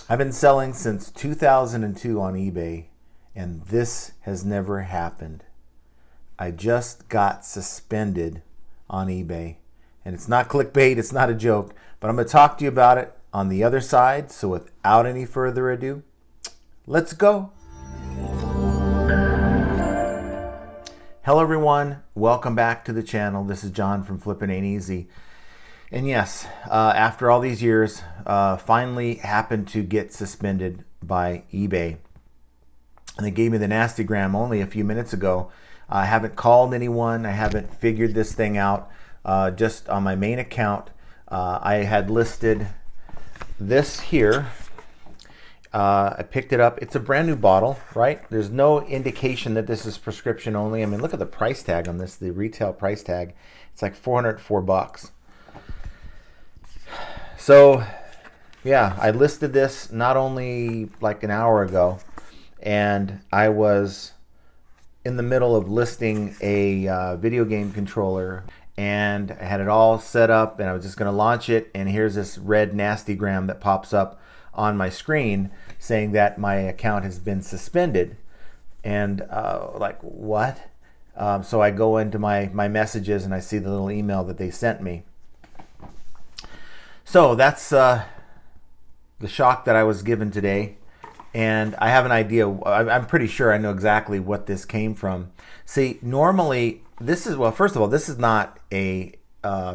I've been selling since 2002 on eBay, and this has never happened. I just got suspended on eBay. And it's not clickbait, it's not a joke, but I'm going to talk to you about it on the other side. So without any further ado, let's go. Hello everyone, welcome back to the channel. This is John from Flippin' Ain't Easy. And yes, after all these years, finally happened to get suspended by eBay. And they gave me the nasty gram only a few minutes ago. I haven't called anyone. I haven't figured this thing out. Just on my main account, I had listed this here. I picked it up. It's a brand new bottle, right? There's no indication that this is prescription only. I mean, look at the price tag on this, the retail price tag. It's like $404. So, yeah, I listed this not only like an hour ago, and I was in the middle of listing a video game controller, and I had it all set up, and I was just going to launch it, and here's this red nasty gram that pops up on my screen saying that my account has been suspended. And like, what? So I go into my messages, and I see the little email that they sent me. So that's the shock that I was given today, and I have an idea. I'm pretty sure I know exactly what this came from. See, normally this is, well, first of all, this is not a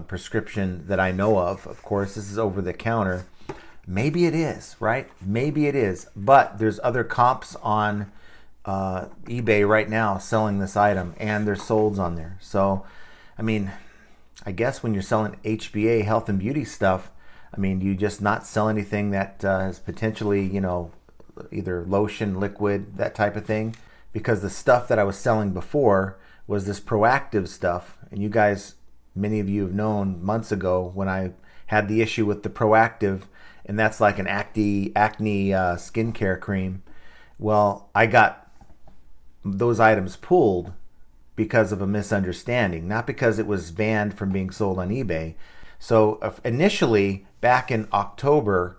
prescription that I know of. Of course, this is over the counter. Maybe it is, right? Maybe it is, but there's other comps on eBay right now selling this item, and there's solds on there. So, I mean, I guess when you're selling HBA, health and beauty stuff, I mean, you just not sell anything that is potentially, you know, either lotion, liquid, that type of thing. Because the stuff that I was selling before was this proactive stuff. And you guys, many of you have known months ago when I had the issue with the proactive, and that's like an acne skincare cream. Well, I got those items pulled because of a misunderstanding, not because it was banned from being sold on eBay. So initially, back in October,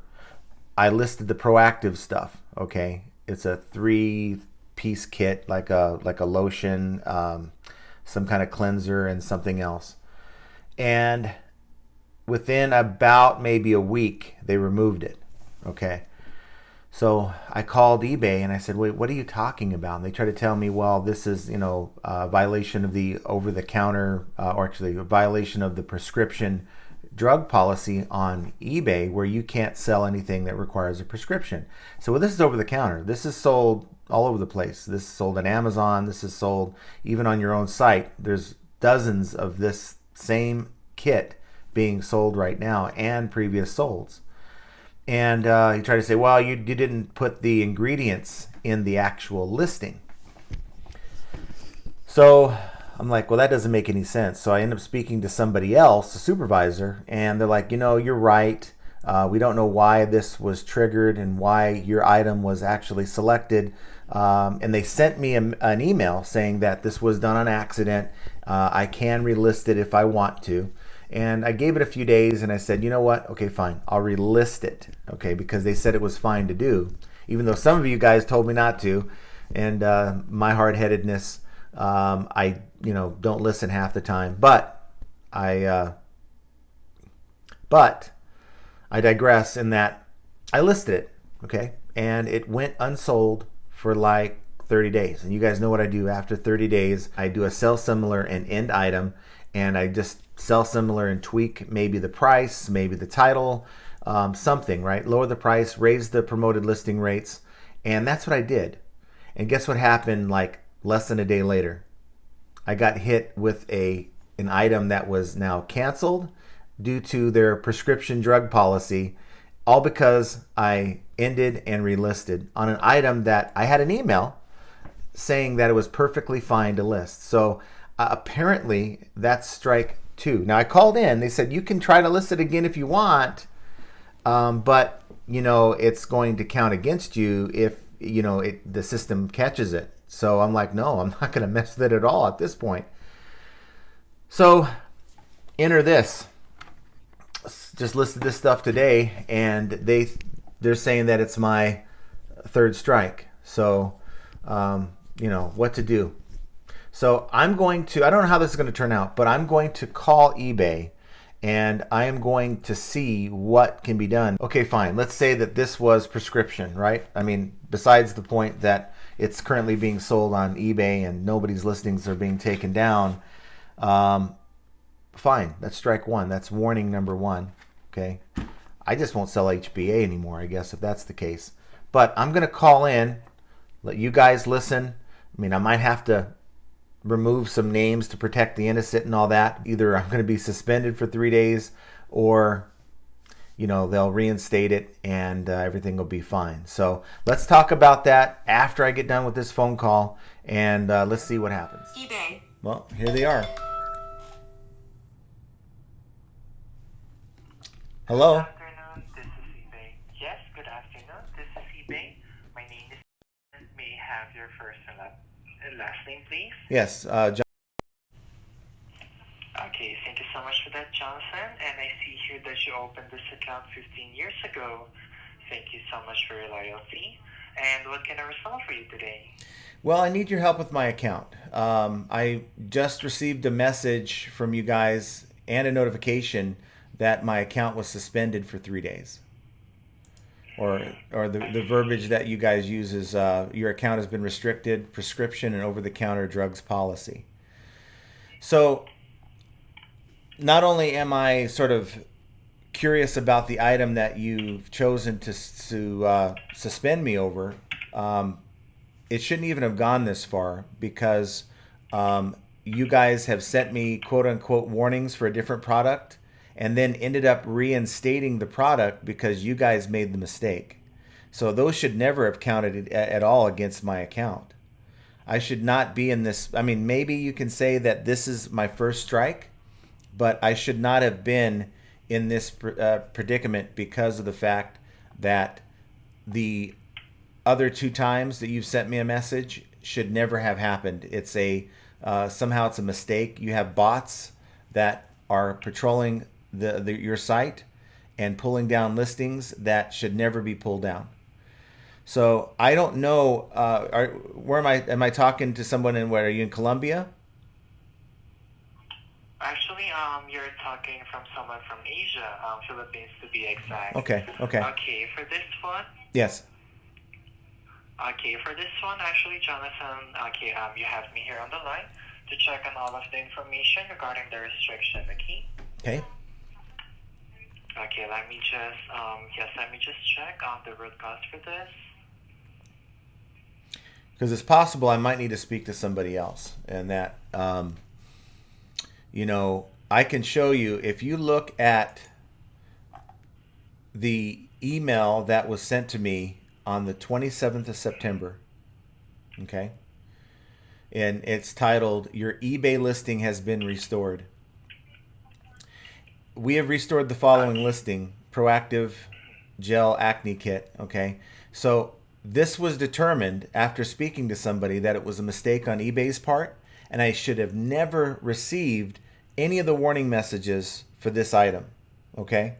I listed the proactive stuff. Okay, it's a 3-piece kit, like a lotion, some kind of cleanser, and something else. And within about maybe a week, they removed it. Okay, so I called eBay and I said, "Wait, what are you talking about?" And they tried to tell me, "Well, this is, you know, a violation of the over-the-counter, or actually a violation of the prescription drug policy on eBay, where you can't sell anything that requires a prescription." So, well, this is over the counter. This is sold all over the place. This is sold on Amazon. This is sold even on your own site. There's dozens of this same kit being sold right now, and previous solds. And he tried to say, well, you didn't put the ingredients in the actual listing. So I'm like, well, that doesn't make any sense. So I end up speaking to somebody else, a supervisor, and they're like, you know, you're right. We don't know why this was triggered and why your item was actually selected. And they sent me an email saying that this was done on accident. I can relist it if I want to. And I gave it a few days, and I said, you know what? Okay, fine. I'll relist it. Okay, because they said it was fine to do, even though some of you guys told me not to. And my hard-headedness, I don't listen half the time. But I digress in that I listed it. Okay, and it went unsold for like 30 days. And you guys know what I do after 30 days. I do a sell similar and end item, and I just sell similar and tweak maybe the price, maybe the title, something, right? Lower the price, raise the promoted listing rates. And that's what I did. And guess what happened like less than a day later? I got hit with an item that was now canceled due to their prescription drug policy, all because I ended and relisted on an item that I had an email saying that it was perfectly fine to list. So apparently that's strike 2. Now I called in, they said you can try to list it again if you want, but you know it's going to count against you if the system catches it. So I'm like, no, I'm not going to mess with it at all at this point. So enter this. Just listed this stuff today, and they're saying that it's my third strike. So, you know, what to do. So I'm going to, I don't know how this is going to turn out, but I'm going to call eBay and I am going to see what can be done. Okay, fine. Let's say that this was prescription, right? I mean, besides the point that it's currently being sold on eBay and nobody's listings are being taken down, fine. That's strike one. That's warning number one. Okay. I just won't sell HBA anymore, I guess, if that's the case. But I'm going to call in, let you guys listen. I mean, I might have to remove some names to protect the innocent and all that. Either I'm going to be suspended for 3 days or, you know, they'll reinstate it and everything will be fine. So let's talk about that after I get done with this phone call, and let's see what happens. eBay. Well, here they are. Hello? Good afternoon, this is eBay. Yes, good afternoon, this is eBay. My name is... May I have your first and last name, please? Yes, John. Okay, thank you so much for that, Johnson. And I see here that you opened this account 15 years ago. Thank you so much for your loyalty. And what can I resolve for you today? Well, I need your help with my account. I just received a message from you guys and a notification that my account was suspended for 3 days. Or the verbiage that you guys use is your account has been restricted, prescription and over-the-counter drugs policy. So not only am I sort of curious about the item that you've chosen to suspend me over, it shouldn't even have gone this far, because you guys have sent me quote-unquote warnings for a different product and then ended up reinstating the product because you guys made the mistake. So those should never have counted at all against my account. I should not be in this. I mean, maybe you can say that this is my first strike, but I should not have been in this predicament because of the fact that the other 2 times that you've sent me a message should never have happened. It's a somehow it's a mistake. You have bots that are patrolling your site and pulling down listings that should never be pulled down. So I don't know. Where am I? Am I talking to someone in where? Are you in Colombia? Actually, you're talking from someone from Asia, Philippines to be exact. Okay. Okay. Okay, for this one. Yes. Okay, for this one, actually, Jonathan, okay, you have me here on the line to check on all of the information regarding the restriction, okay? Okay. Okay, let me just check on the root cause for this. Because it's possible I might need to speak to somebody else, and that, you know, I can show you, if you look at the email that was sent to me on the 27th of September, okay, and it's titled, "Your eBay listing has been restored." We have restored the following listing: Proactive Gel Acne Kit. Okay, so this was determined after speaking to somebody that it was a mistake on eBay's part, and I should have never received any of the warning messages for this item. Okay,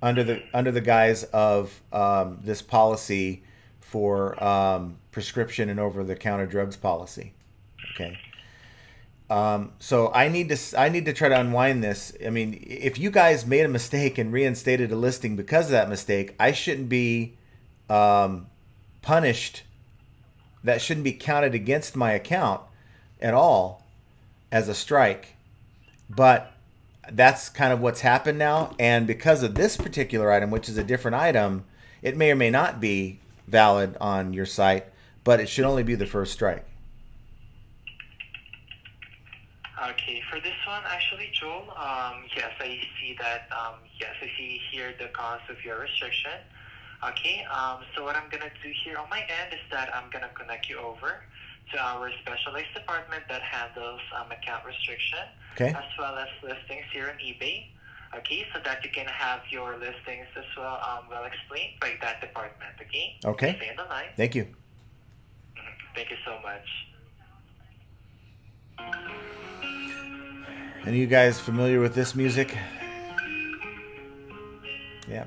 under the guise of this policy for prescription and over-the-counter drugs policy. Okay. So I need to try to unwind this. I mean, if you guys made a mistake and reinstated a listing because of that mistake, I shouldn't be punished. That shouldn't be counted against my account at all as a strike. But that's kind of what's happened now. And because of this particular item, which is a different item, it may or may not be valid on your site, but it should only be the first strike. Okay, for this one, actually, Joel, yes, I see that, yes, I see here the cause of your restriction. Okay, so what I'm going to do here on my end is that I'm going to connect you over to our specialized department that handles account restriction, okay, as well as listings here on eBay. Okay, so that you can have your listings as well well explained by that department. Okay. Okay. Stay on the line. Thank you. Thank you so much. Are you guys familiar with this music? Yeah.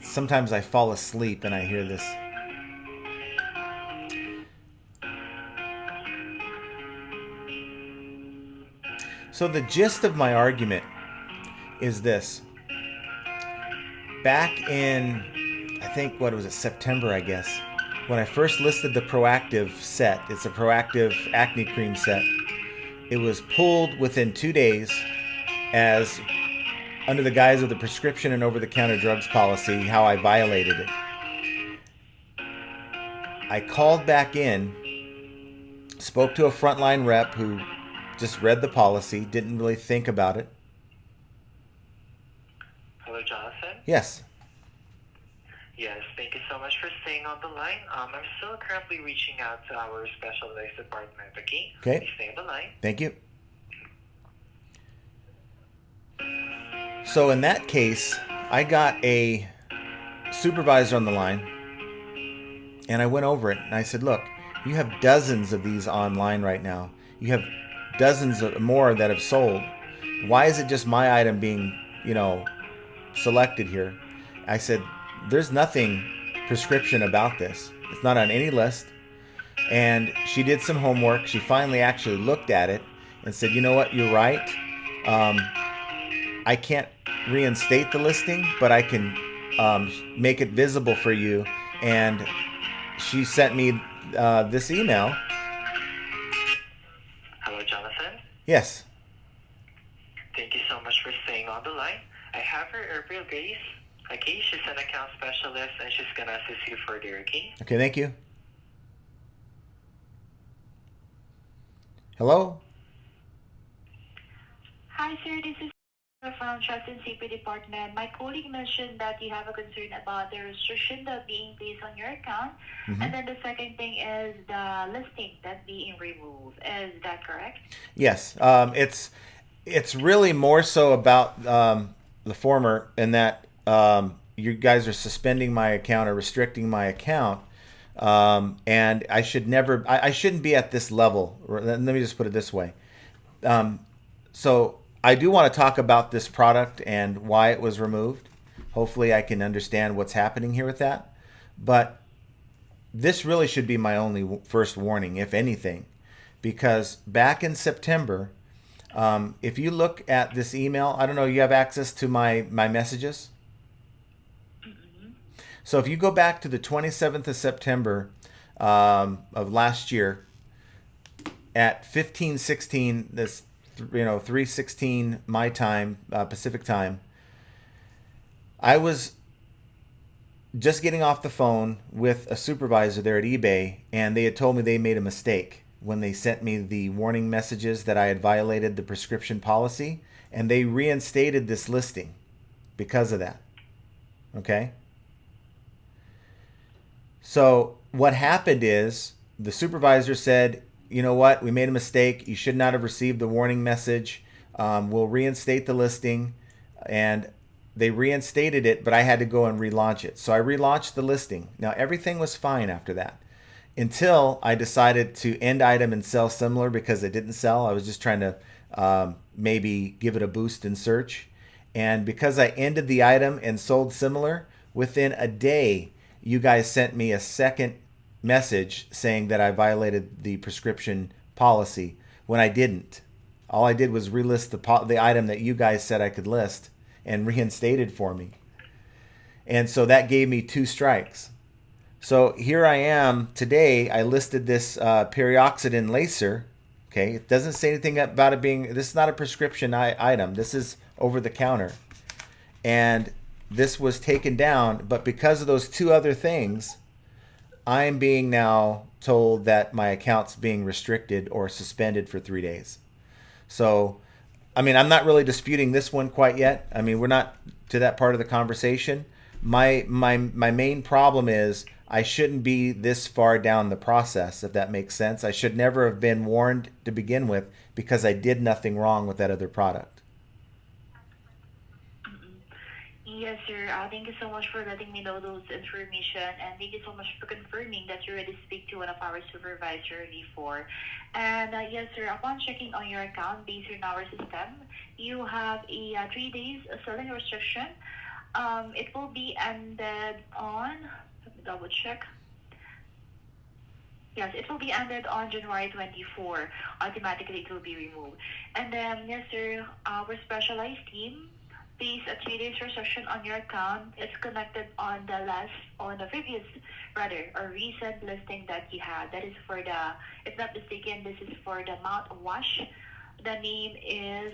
Sometimes I fall asleep and I hear this. So the gist of my argument is this. Back in, I think, what was it, September, I guess, when I first listed the Proactive set, it's a Proactive acne cream set, it was pulled within 2 days as under the guise of the prescription and over-the-counter drugs policy, how I violated it. I called back in, spoke to a frontline rep who just read the policy, didn't really think about it. Hello, Jonathan? Yes. Yes, thank you so much for staying on the line. I'm still currently reaching out to our specialized department, okay? Okay. Please stay on the line. Thank you. So in that case, I got a supervisor on the line, and I went over it, and I said, look, you have dozens of these online right now. You have dozens of more that have sold. Why is it just my item being, selected here? I said, there's nothing prescription about this. It's not on any list. And she did some homework. She finally actually looked at it and said, you know what, you're right. I can't reinstate the listing, but I can make it visible for you. And she sent me this email. Hello, Jonathan? Yes. Thank you so much for staying on the line. I have her April Grace. Okay, she's an account specialist and she's gonna assist you further, okay? Okay, thank you. Hello? Hi, sir. This is from Trust and Safety Department. My colleague mentioned that you have a concern about the restriction that being placed on your account. Mm-hmm. And then the second thing is the listing that being removed. Is that correct? Yes. It's really more so about the former, in that you guys are suspending my account or restricting my account. And I shouldn't be at this level. Let me just put it this way. So I do want to talk about this product and why it was removed. Hopefully I can understand what's happening here with that. But this really should be my only first warning, if anything, because back in September, if you look at this email, I don't know, you have access to my messages? So if you go back to the 27th of September of last year at 15:16, this 3:16 my time, Pacific time, I was just getting off the phone with a supervisor there at eBay, and they had told me they made a mistake when they sent me the warning messages that I had violated the prescription policy, and they reinstated this listing because of that. Okay? So what happened is the supervisor said, you know what, we made a mistake. You should not have received the warning message. We'll reinstate the listing. And they reinstated it, but I had to go and relaunch it. So I relaunched the listing. Now everything was fine after that, until I decided to end item and sell similar because it didn't sell. I was just trying to maybe give it a boost in search. And because I ended the item and sold similar, within a day, you guys sent me a second message saying that I violated the prescription policy when I didn't. All I did was relist the item that you guys said I could list and reinstated for me. And so that gave me 2 strikes. So here I am today. I listed this perioxidin lacer. Okay, it doesn't say anything about it being, this is not a prescription item. This is over the counter. And this was taken down, but because of those 2 other things, I'm being now told that my account's being restricted or suspended for 3 days. So, I mean, I'm not really disputing this one quite yet. I mean, we're not to that part of the conversation. My main problem is I shouldn't be this far down the process, if that makes sense. I should never have been warned to begin with because I did nothing wrong with that other product. Yes, sir. Thank you so much for letting me know those information, and thank you so much for confirming that you already speak to one of our supervisor before. And yes, sir, upon checking on your account based on our system, you have a 3 days selling restriction. It will be ended on, let me double check. Yes, it will be ended on January 24. Automatically, it will be removed. And then, yes, sir, our specialized team pays a 3 days restriction on your account. It's connected on the previous, rather, or recent listing that you had. That is for the, if not mistaken, this is for the mouthwash. The name is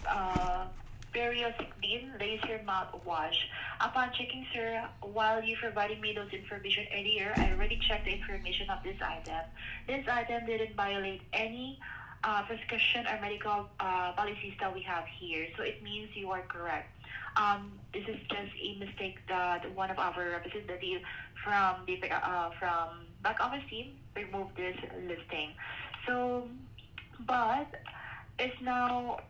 uh, Periosectin Laser Mouthwash. Upon checking, sir, while you provided me those information earlier, I already checked the information of this item. This item didn't violate any prescription or medical policies that we have here, so it means you are correct. This is just a mistake that one of our representatives from back office team removed this listing. So, but it's now,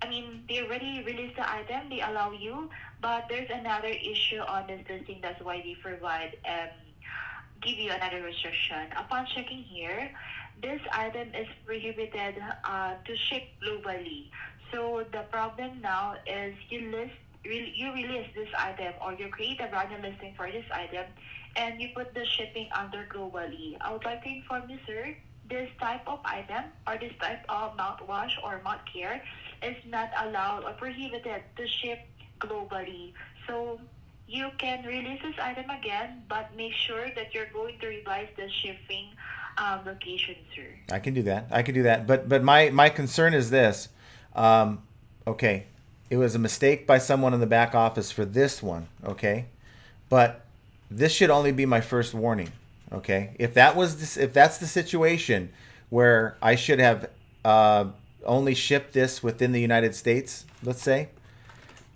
I mean, they already released the item, they allow you, but there's another issue on this listing. That's why they provide give you another restriction. Upon checking here, this item is prohibited to ship globally. So the problem now is you release this item, or you create a brand new listing for this item, and you put the shipping under globally. I would like to inform you, sir, this type of item or this type of mouthwash or mouth care is not allowed or prohibited to ship globally. So you can release this item again, but make sure that you're going to revise the shipping location, sir. I can do that. I can do that. But my concern is this. Okay, it was a mistake by someone in the back office for this one. Okay, but this should only be my first warning. Okay, if that's the situation where I should have only shipped this within the United States, let's say,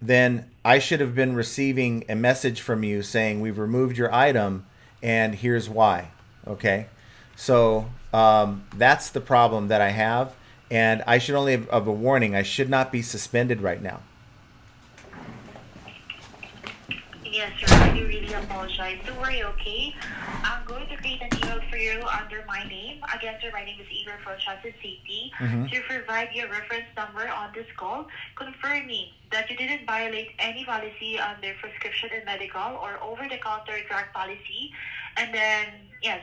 then I should have been receiving a message from you saying we've removed your item and here's why. Okay, so that's the problem that I have, and I should only have a warning. I should not be suspended right now. Yes, sir. I do really apologize. Don't worry, okay? I'm going to create an email for you under my name. Again, sir, my name is Igor from Trust and Safety. Mm-hmm. To provide your reference number on this call, confirming that you didn't violate any policy under prescription and medical or over-the-counter drug policy. And then, yes,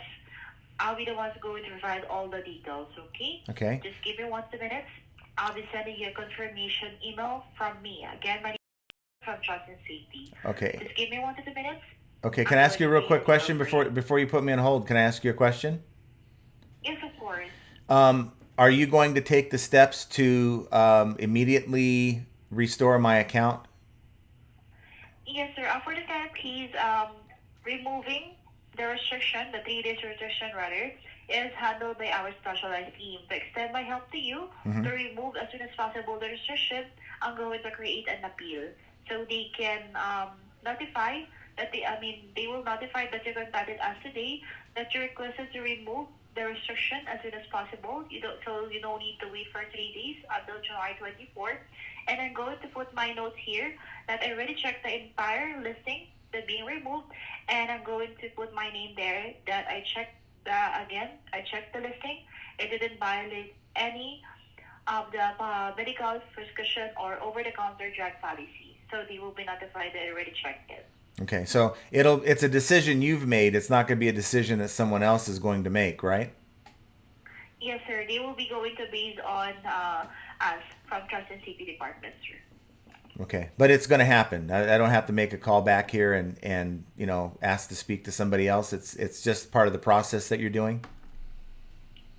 I'll be the one going to provide all the details, okay? Okay. Just give me 1 2 minutes. I'll be sending you a confirmation email from me. Again, my name is from Trust and Safety. Okay. Just give me 1 2 minutes. Okay. Can I ask you a real quick question before you put me on hold? Can I ask you a question? Yes, of course. Are you going to take the steps to immediately restore my account? Yes, sir. For the current case, removing the restriction, the 3 days restriction rather, is handled by our specialized team. To extend my help to you, Mm-hmm. to remove as soon as possible the restriction, I'm going to create an appeal. So they can notify that they will notify that you contacted us today that you requested to remove the restriction as soon as possible. You don't need to wait for 3 days until July 24. And I'm going to put my notes here that I already checked the entire listing that being removed, and I'm going to put my name there that I checked I checked the listing. It didn't violate any of the medical prescription or over-the-counter drug policy. So they will be notified that I already checked it. Okay, so it's a decision you've made. It's not going to be a decision that someone else is going to make, right? Yes, sir. They will be going to base on us from Trust and Safety Department, sir. Okay, but it's going to happen. I don't have to make a call back here and ask to speak to somebody else. It's just part of the process that you're doing.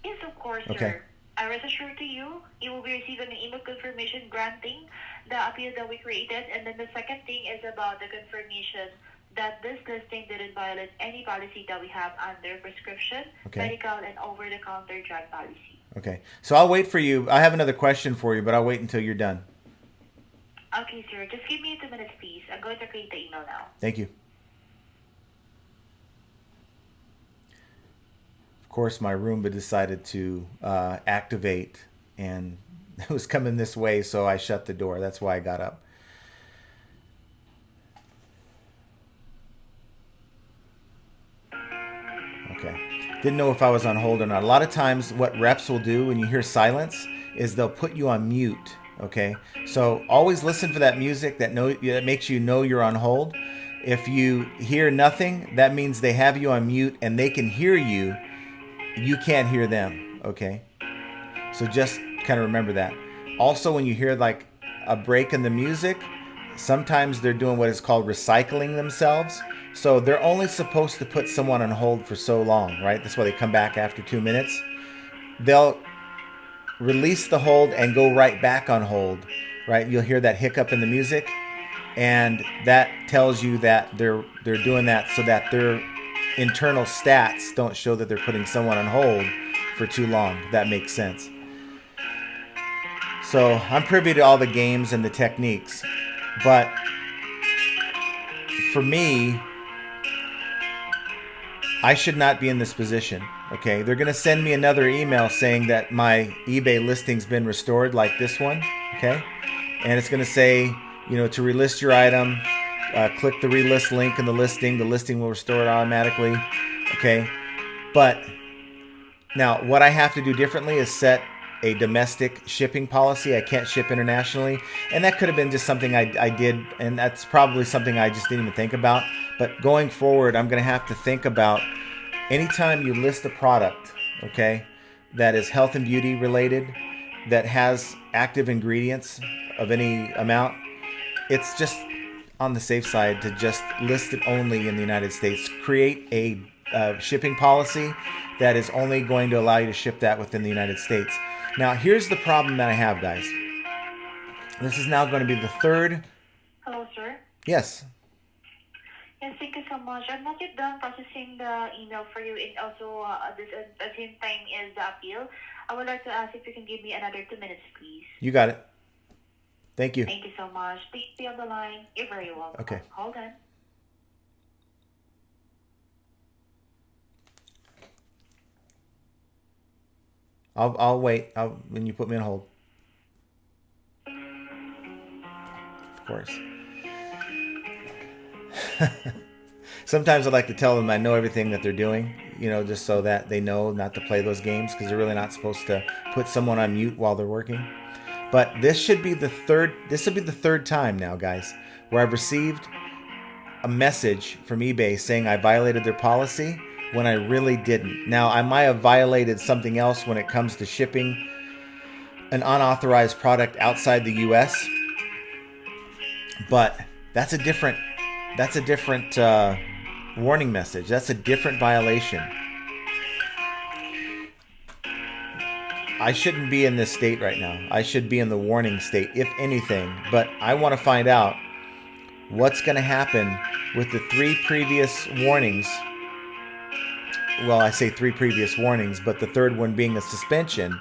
Yes, of course, Okay. sir. I rest assured to you, you will be receiving an email confirmation granting the appeal that we created. And then the second thing is about the confirmation that this listing didn't violate any policy that we have under prescription, Okay. medical, and over-the-counter drug policy. Okay, so I'll wait for you. I have another question for you, but I'll wait until you're done. Okay, sir. Just give me 2 minutes, please. I'm going to create the email now. Thank you. Of course, my Roomba decided to activate, and it was coming this way, so I shut the door. That's why I got up. Okay. Didn't know if I was on hold or not. A lot of times what reps will do when you hear silence is they'll put you on mute Okay, so always listen for that music that makes you know you're on hold. If you hear nothing, that means they have you on mute and they can hear you. You can't hear them. Okay, so just kind of remember that. Also, when you hear like a break in the music, sometimes they're doing what is called recycling themselves. So they're only supposed to put someone on hold for so long, right? That's why they come back after 2 minutes. They'll release the hold and go right back on hold, right? You'll hear that hiccup in the music, and that tells you that they're doing that so that their internal stats don't show that they're putting someone on hold for too long. That makes sense. So I'm privy to all the games and the techniques, but for me, I should not be in this position. Okay, they're gonna send me another email saying that my eBay listing's been restored, like this one. Okay, and it's gonna say, to relist your item, click the relist link in the listing. The listing will restore it automatically. Okay, but now what I have to do differently is set a domestic shipping policy. I can't ship internationally, and that could have been just something I did, and that's probably something I just didn't even think about. But going forward, I'm going to have to think about anytime you list a product, okay, that is health and beauty related, that has active ingredients of any amount, it's just on the safe side to just list it only in the United States. Create a shipping policy that is only going to allow you to ship that within the United States. Now, here's the problem that I have, guys. This is now going to be the third. Hello, sir. Yes. Yes, thank you so much. I'm not yet done processing the email for you, and also at the same time is the appeal. I would like to ask if you can give me another 2 minutes, please. You got it. Thank you. Thank you so much. Please be on the line. You're very welcome. Okay. Hold on. I'll wait. When you put me on hold. Of course. Sometimes I like to tell them I know everything that they're doing, just so that they know not to play those games, because they're really not supposed to put someone on mute while they're working. But this will be the third time now, guys, where I've received a message from eBay saying I violated their policy when I really didn't. Now, I might have violated something else when it comes to shipping an unauthorized product outside the U.S., but that's a different warning message. That's a different violation. I shouldn't be in this state right now. I should be in the warning state, if anything. But I want to find out what's going to happen with the 3 previous warnings. Well, I say 3 previous warnings, but the third one being a suspension.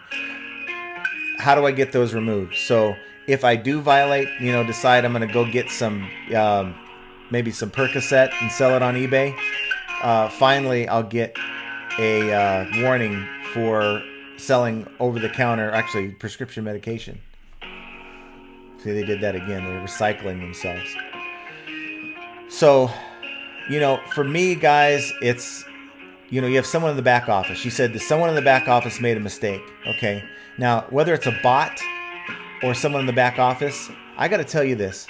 How do I get those removed? So if I do violate, decide I'm going to go get some, maybe some Percocet and sell it on eBay, finally I'll get a warning for selling over-the-counter, actually prescription medication. See, they did that again. They're recycling themselves. So, for me, guys, it's, you have someone in the back office. She said that someone in the back office made a mistake. Okay. Now, whether it's a bot or someone in the back office, I got to tell you this.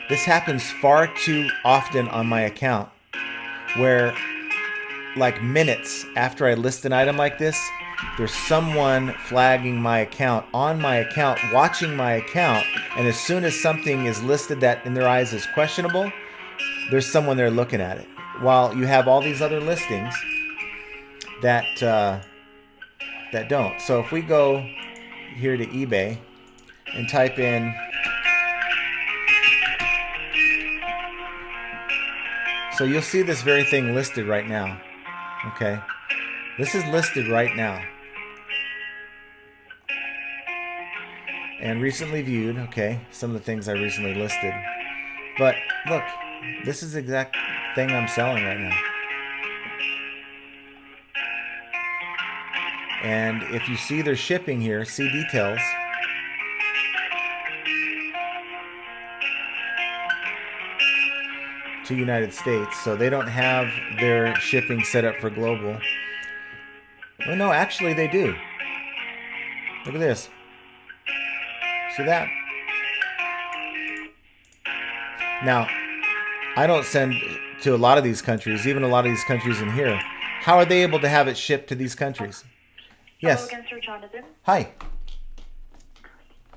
This happens far too often on my account, where like minutes after I list an item like this, there's someone flagging my account, on my account, watching my account, and as soon as something is listed that in their eyes is questionable, there's someone there looking at it. While you have all these other listings that don't. So if we go here to eBay and type in so you'll see this very thing listed right now. Okay. This is listed right now. And recently viewed, okay, some of the things I recently listed. But look, this is the exact thing I'm selling right now. And if you see their shipping here, see details. To United States, so they don't have their shipping set up for global. Well, no, actually they do. Look at this. See that? Now, I don't send to a lot of these countries, even a lot of these countries in here. How are they able to have it shipped to these countries? Hello Yes. again, Sir Jonathan. Hi.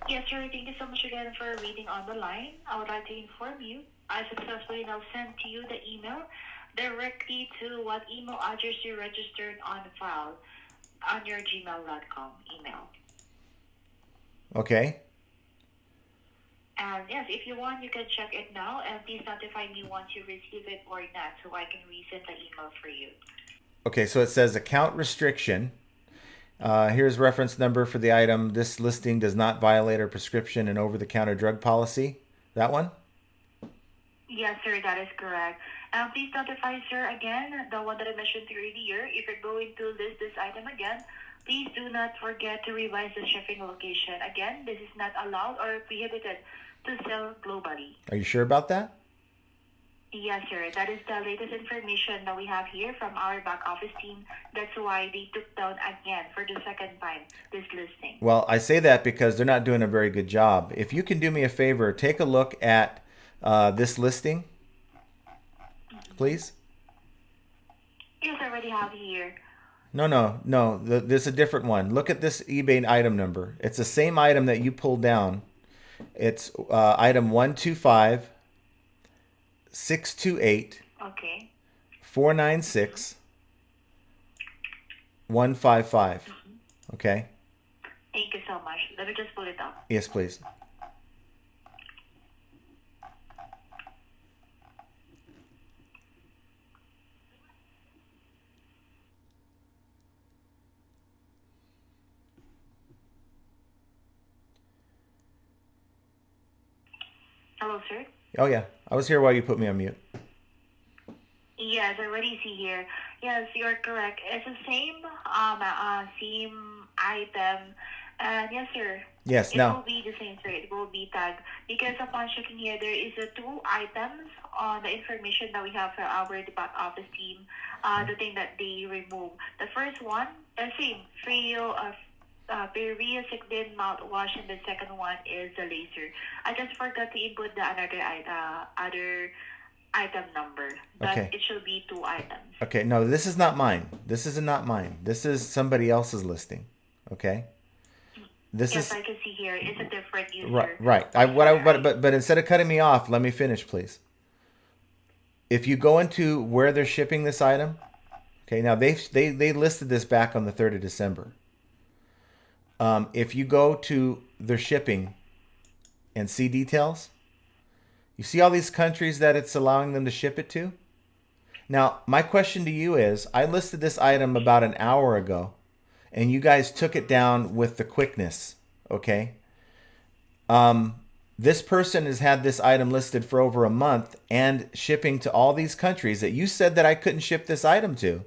Yes, sir. Thank you so much again for waiting on the line. I would like to inform you I successfully now sent to you the email directly to what email address you registered on the file on your gmail.com email. Okay. And yes, if you want, you can check it now and please notify me once you receive it or not so I can resend the email for you. Okay, so it says account restriction. Here's reference number for the item. This listing does not violate our prescription and over-the-counter drug policy. That one? Yes, sir, that is correct. And please notify, sir, again, the one that I mentioned earlier. If you're going to list this item again, please do not forget to revise the shipping location. Again, this is not allowed or prohibited to sell globally. Are you sure about that? Yes, sir. That is the latest information that we have here from our back office team. That's why they took down again for the second time this listing. Well, I say that because they're not doing a very good job. If you can do me a favor, take a look at this listing, please. Yes, I already have here. No. There's a different one. Look at this eBay item number. It's the same item that you pulled down. It's item 125 628 Okay. 496 155. Okay? Thank you so much. Let me just pull it up. Yes, please. Hello, sir. Oh, yeah. I was here while you put me on mute. Yes, I already see here. Yes, you're correct. It's the same same item. And yes, sir. Yes, It now. will be the same, sir. It will be tagged. Because upon checking here, there is two items on the information that we have for our back office team. The thing that they remove. The first one, same, Perio Cyclin mouthwash, and the second one is the laser. I just forgot to input the other item number, but Okay. it should be two items. Okay, no, this is not mine. This is not mine. This is somebody else's listing. Okay? This Yes, is I can see here. It's a different user. right. But instead of cutting me off, let me finish, please. If you go into where they're shipping this item, okay, now they listed this back on the 3rd of December. If you go to their shipping and see details, you see all these countries that it's allowing them to ship it to? Now, my question to you is, I listed this item about an hour ago, and you guys took it down with the quickness, okay? This person has had this item listed for over a month and shipping to all these countries that you said that I couldn't ship this item to.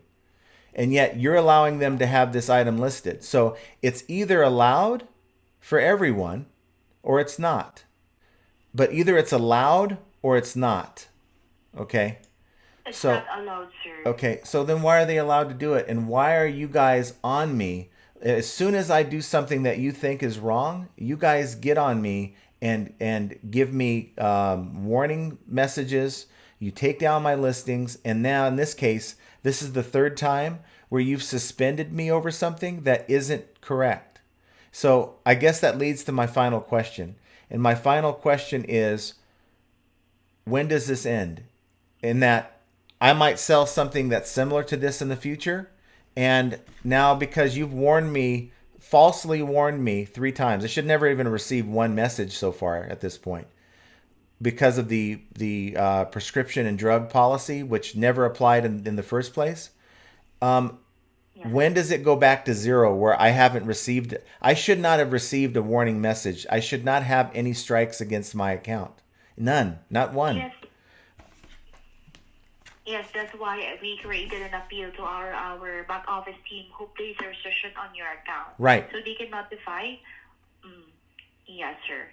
And yet you're allowing them to have this item listed. So it's either allowed for everyone or it's not. But either it's allowed or it's not. Okay? It's So not allowed, sir. okay, so then why are they allowed to do it? And why are you guys on me? As soon as I do something that you think is wrong, you guys get on me and give me warning messages. You take down my listings, and now in this case, this is the third time where you've suspended me over something that isn't correct. So I guess that leads to my final question. And my final question is, when does this end? In that I might sell something that's similar to this in the future. And now because you've falsely warned me 3 times, I should never even receive one message so far at this point because of the prescription and drug policy, which never applied in the first place. When does it go back to 0 where I should not have received a warning message. I should not have any strikes against my account. None, not one. Yes. Yes, that's why we created an appeal to our back office team who placed a restriction on your account. Right. So they can notify. Yes, sir.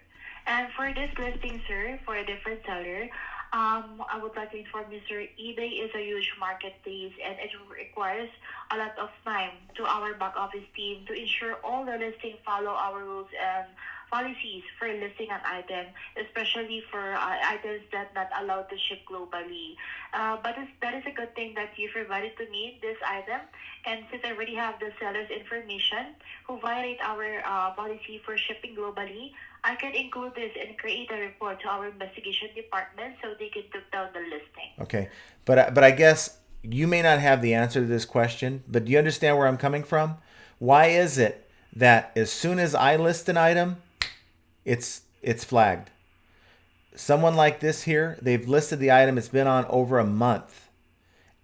And for this listing, sir, for a different seller, I would like to inform you, sir, eBay is a huge marketplace and it requires a lot of time to our back office team to ensure all the listings follow our rules and policies for listing an item, especially for items that not allowed to ship globally. That is a good thing that you provided to me this item, and since I already have the seller's information who violate our policy for shipping globally, I can include this and create a report to our investigation department so they can take down the listing. Okay, but I guess you may not have the answer to this question, but do you understand where I'm coming from? Why is it that as soon as I list an item, it's flagged? Someone like this here, they've listed the item, it's been on over a month,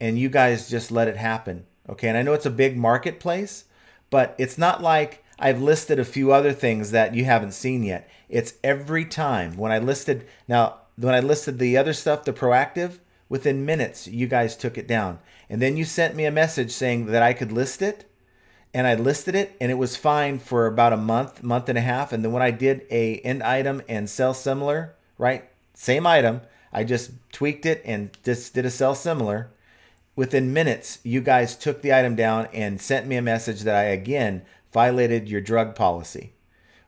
and you guys just let it happen. Okay, and I know it's a big marketplace, but it's not like I've listed a few other things that you haven't seen yet. It's every time. When I listed the other stuff, the proactive, within minutes you guys took it down. And then you sent me a message saying that I could list it, and I listed it, and it was fine for about a month and a half. And then when I did a end item and sell similar, right? Same item, I just tweaked it and just did a sell similar. Within minutes, you guys took the item down and sent me a message that I again violated your drug policy,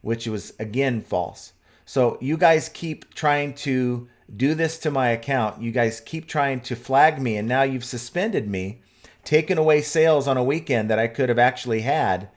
which was again false. So you guys keep trying to do this to my account. You guys keep trying to flag me, and now you've suspended me, taken away sales on a weekend that I could have actually had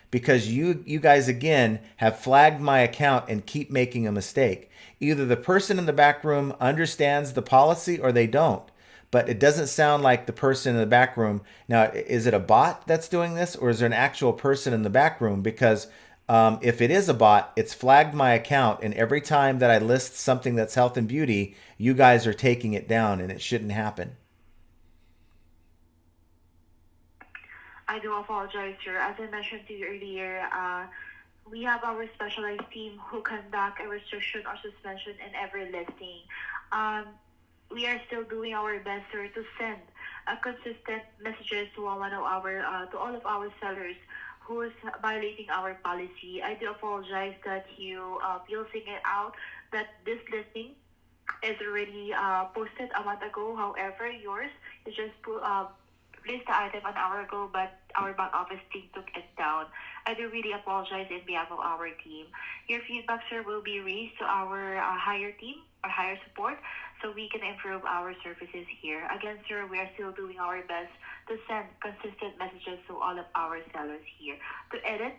because you guys again have flagged my account and keep making a mistake. Either the person in the back room understands the policy or they don't. But it doesn't sound like the person in the back room. Now, is it a bot that's doing this, or is there an actual person in the back room? Because if it is a bot, it's flagged my account, and every time that I list something that's health and beauty, you guys are taking it down, and it shouldn't happen. I do apologize, sir. As I mentioned to you earlier, we have our specialized team who conduct a restriction or suspension in every listing. Um, we are still doing our best, sir, to send consistent messages to all of our sellers who is violating our policy. I do apologize that you feel it out that this listing is already posted a month ago. However, yours is just placed the item an hour ago, but our back office team took it down. I do really apologize in behalf of our team. Your feedback, sir, will be raised to our higher team or higher support so we can improve our services here. Again, sir, we are still doing our best to send consistent messages to all of our sellers here to edit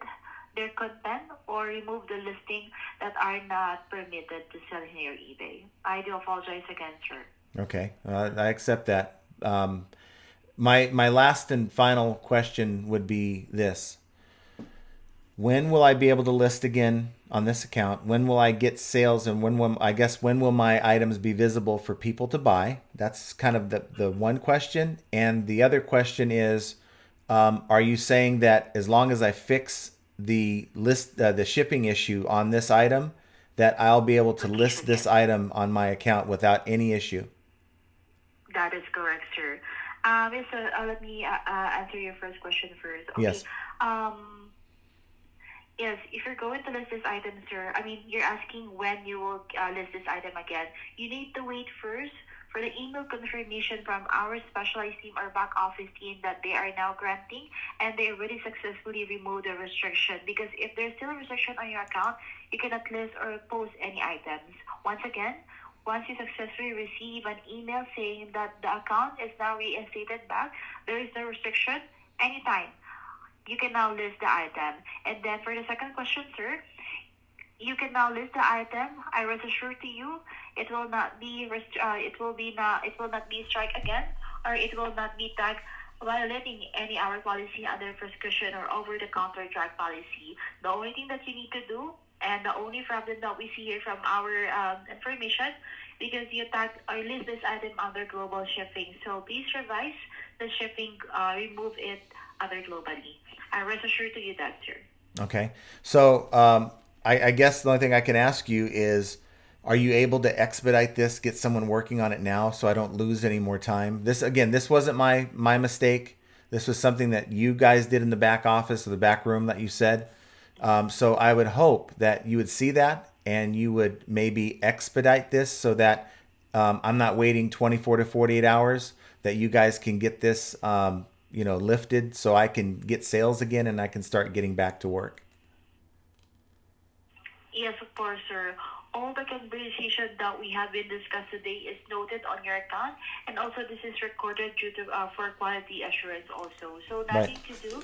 their content or remove the listing that are not permitted to sell in your eBay. I do apologize again, sir. Okay, I accept that. My last and final question would be this. When will I be able to list again on this account? When will I get sales, and when will my items be visible for people to buy? That's kind of the one question. And the other question is, are you saying that as long as I fix the shipping issue on this item, that I'll be able to list this item on my account without any issue? That is correct, sir. Yes, so let me answer your first question first. Okay. Yes. Yes, if you're going to list this item, sir, I mean, you're asking when you will list this item again. You need to wait first for the email confirmation from our specialized team or back office team that they are now granting and they already successfully removed the restriction. Because if there's still a restriction on your account, you cannot list or post any items. Once again, once you successfully receive an email saying that the account is now reinstated back, there is no restriction anytime. You can now list the item. And then for the second question, sir, you can now list the item. I rest assured to you, it will not be strike again, or it will not be tagged violating any our policy under prescription or over-the-counter drug policy. The only thing that you need to do, and the only problem that we see here from our information, because you tag or list this item under global shipping. So please revise the shipping, remove it under globally. I rest assured to you that, sir. Okay. So I guess the only thing I can ask you is, are you able to expedite this, get someone working on it now so I don't lose any more time? This wasn't my mistake. This was something that you guys did in the back office or the back room that you said. So I would hope that you would see that and you would maybe expedite this so that I'm not waiting 24 to 48 hours, that you guys can get this lifted so I can get sales again and I can start getting back to work. Yes, of course, sir. All the conversation that we have been discussed today is noted on your account, and also this is recorded due to for quality assurance also. So Right. nothing to do.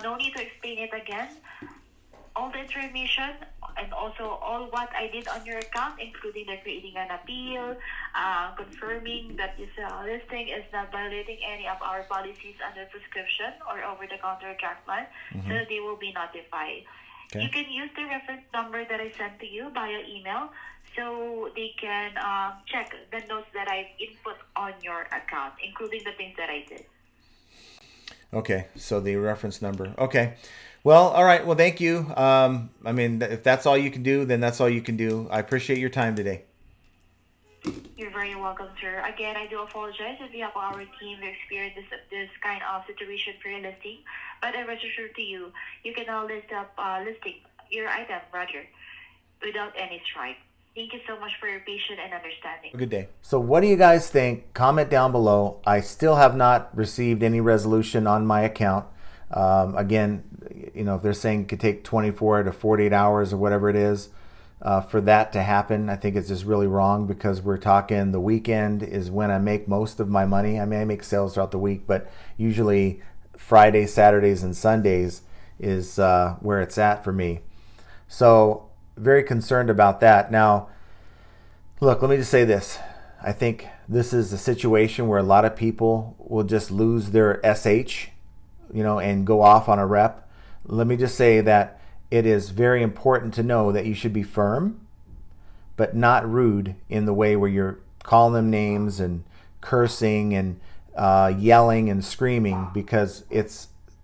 No need to explain it again. All the information and also all what I did on your account, including the creating an appeal, confirming that this listing is not violating any of our policies under prescription or over-the-counter drug plan, so they will be notified. Okay. You can use the reference number that I sent to you via email, so they can check the notes that I've input on your account, including the things that I did. Okay, so the reference number. Okay. Well, all right. Well, thank you. I mean, if that's all you can do, then that's all you can do. I appreciate your time today. You're very welcome, sir. Again, I do apologize if you have our team who experienced this kind of situation for your listing, but I rest assured to you, you can now list up listing your item, Roger, without any strike. Thank you so much for your patience and understanding. Good day. So what do you guys think? Comment down below. I still have not received any resolution on my account. Again, you know, if they're saying it could take 24 to 48 hours or whatever it is for that to happen, I think it's just really wrong, because we're talking the weekend is when I make most of my money. I mean, I make sales throughout the week, but usually Fridays, Saturdays, and Sundays is where it's at for me. So very concerned about that. Now, look, let me just say this. I think this is a situation where a lot of people will just lose their SH, you know, and go off on a rep. Let me just say that it is very important to know that you should be firm, but not rude in the way where you're calling them names and cursing and yelling and screaming, because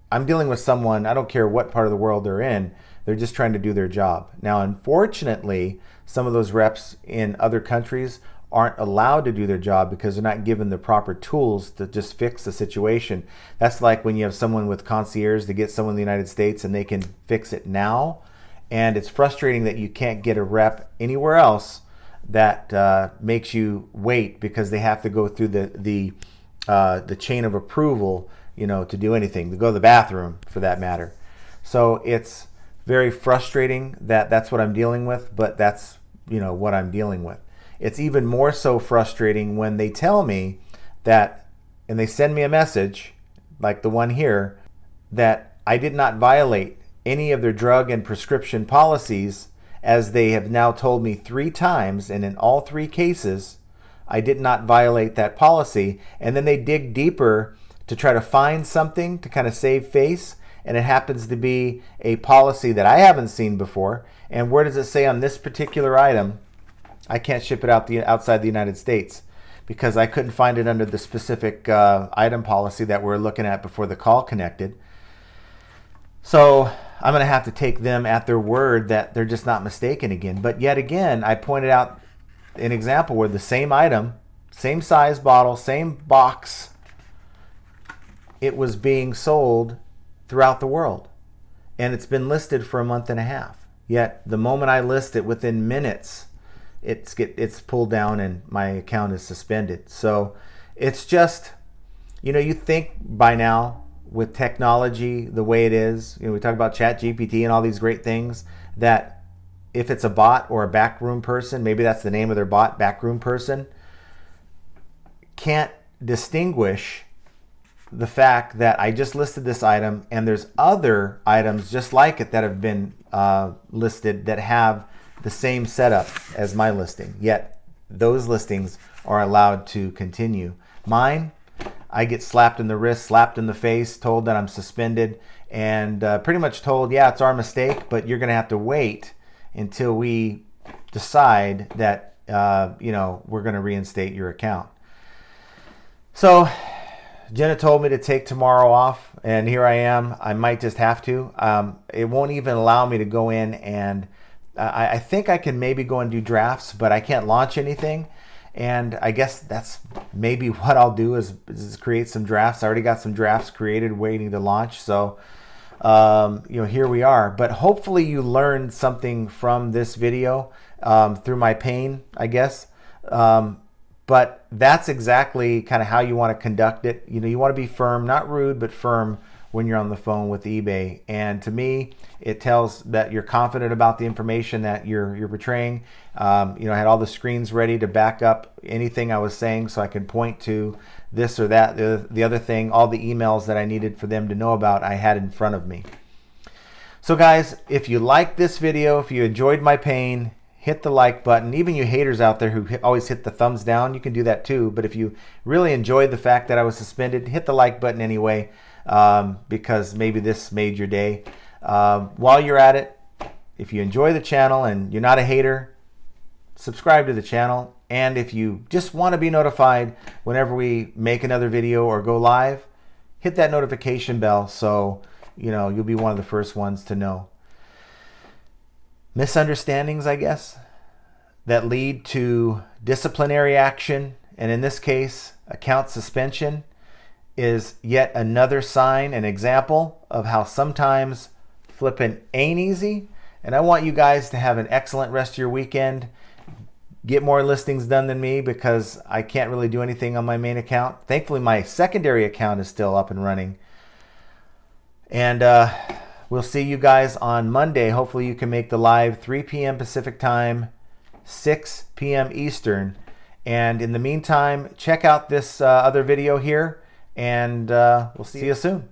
I'm dealing with someone, I don't care what part of the world they're in, they're just trying to do their job. Now, unfortunately, some of those reps in other countries aren't allowed to do their job because they're not given the proper tools to just fix the situation. That's like when you have someone with concierge to get someone in the United States and they can fix it now. And it's frustrating that you can't get a rep anywhere else that makes you wait, because they have to go through the chain of approval, you know, to do anything, to go to the bathroom for that matter. So it's very frustrating that that's what I'm dealing with, but that's, you know, what I'm dealing with. It's even more so frustrating when they tell me that, and they send me a message like the one here, that I did not violate any of their drug and prescription policies, as they have now told me 3 times, and in all 3 cases I did not violate that policy. And then they dig deeper to try to find something to kind of save face, and it happens to be a policy that I haven't seen before. And where does it say on this particular item I can't ship it outside the United States? Because I couldn't find it under the specific item policy that we're looking at before the call connected. So I'm going to have to take them at their word that they're just not mistaken again. But yet again, I pointed out an example where the same item, same size bottle, same box, it was being sold throughout the world. And it's been listed for a month and a half. Yet the moment I list it, within minutes, it's pulled down and my account is suspended. So it's just, you know, you think by now with technology the way it is, you know, we talk about ChatGPT and all these great things, that if it's a bot or a backroom person, maybe that's the name of their bot, backroom person, can't distinguish the fact that I just listed this item and there's other items just like it that have been listed that have the same setup as my listing, yet those listings are allowed to continue. Mine, I get slapped in the wrist, slapped in the face, told that I'm suspended, and pretty much told, yeah, it's our mistake, but you're going to have to wait until we decide that you know, we're going to reinstate your account. So Jenna told me to take tomorrow off, and here I am. I might just have to. It won't even allow me to go in, and I think I can maybe go and do drafts, but I can't launch anything. And I guess that's maybe what I'll do is create some drafts. I already got some drafts created waiting to launch. So, you know, here we are. But hopefully you learned something from this video through my pain, I guess. But that's exactly kind of how you want to conduct it. You know, you want to be firm, not rude, but firm when you're on the phone with eBay. And to me, it tells that you're confident about the information that you're portraying. I had all the screens ready to back up anything I was saying, so I can point to this or that, the other thing. All the emails that I needed for them to know about, I had in front of me. So guys, if you liked this video, if you enjoyed my pain, hit the like button. Even you haters out there who always hit the thumbs down, you can do that too. But if you really enjoyed the fact that I was suspended, hit the like button anyway, because maybe this made your day. While you're at it, if you enjoy the channel and you're not a hater, subscribe to the channel. And if you just want to be notified whenever we make another video or go live, hit that notification bell so you'll be one of the first ones to know. Misunderstandings, I guess, that lead to disciplinary action, and in this case, account suspension, is yet another sign, an example of how sometimes flipping ain't easy. And I want you guys to have an excellent rest of your weekend. Get more listings done than me, because I can't really do anything on my main account. Thankfully, my secondary account is still up and running. And we'll see you guys on Monday. Hopefully you can make the live 3 p.m. Pacific time, 6 p.m. Eastern. And in the meantime, check out this other video here, and we'll see you soon.